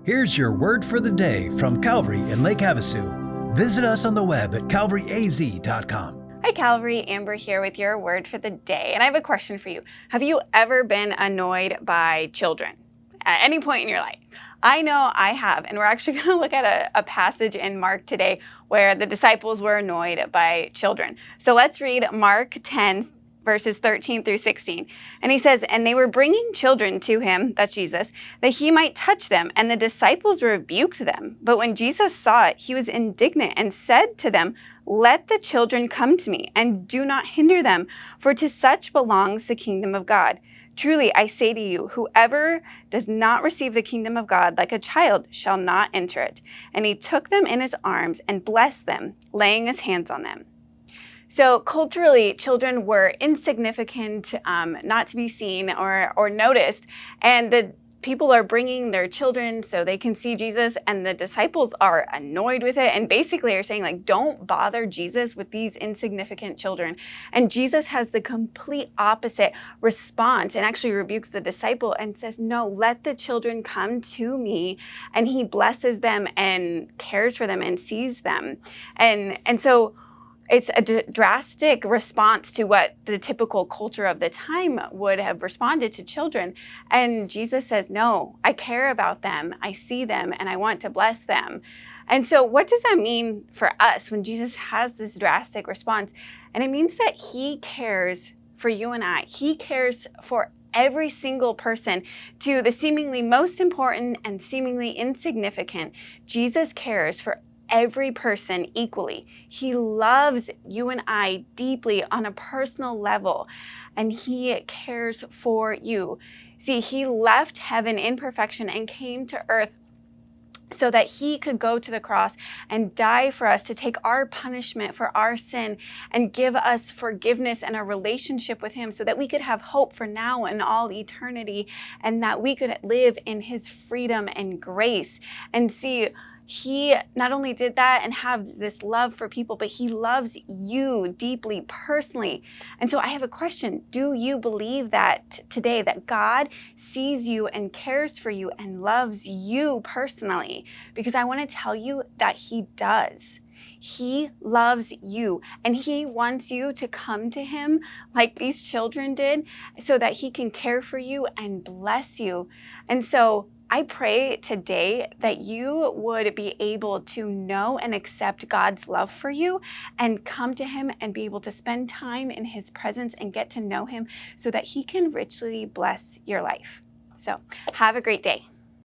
Here's your word for the day from Calvary in Lake Havasu. Visit us on the web at calvaryaz.com. Hi Calvary, Amber here with your word for the day. And I have a question for you. Have you ever been annoyed by children at any point in your life? I know I have, and we're actually going to look at a passage in Mark today where the disciples were annoyed by children. So let's read Mark 10, verses 13 through 16. And he says, "And they were bringing children to him," that's Jesus, "that he might touch them. And the disciples rebuked them. But when Jesus saw it, he was indignant and said to them, 'Let the children come to me, and do not hinder them, for to such belongs the kingdom of God. Truly, I say to you, whoever does not receive the kingdom of God like a child shall not enter it.' And he took them in his arms and blessed them, laying his hands on them." So culturally, children were insignificant, not to be seen or noticed. And the people are bringing their children so they can see Jesus, and the disciples are annoyed with it and basically are saying, like, don't bother Jesus with these insignificant children. And Jesus has the complete opposite response and actually rebukes the disciple and says, no, let the children come to me. And he blesses them and cares for them and sees them. And so it's a drastic response to what the typical culture of the time would have responded to children. And Jesus says, no, I care about them, I see them, and I want to bless them. And so what does that mean for us when Jesus has this drastic response? And it means that he cares for you and I. He cares for every single person, to the seemingly most important and seemingly insignificant. Jesus cares for every person equally. He loves you and I deeply on a personal level, and he cares for you. See, he left heaven in perfection and came to earth so that he could go to the cross and die for us, to take our punishment for our sin and give us forgiveness and a relationship with him so that we could have hope for now and all eternity, and that we could live in his freedom and grace. And see, he not only did that and have this love for people, but he loves you deeply, personally. And so I have a question. Do you believe that today, that God sees you and cares for you and loves you personally? Because I want to tell you that he does. He loves you, and he wants you to come to him like these children did, so that he can care for you and bless you. And so I pray today that you would be able to know and accept God's love for you and come to him and be able to spend time in his presence and get to know him so that he can richly bless your life. So have a great day.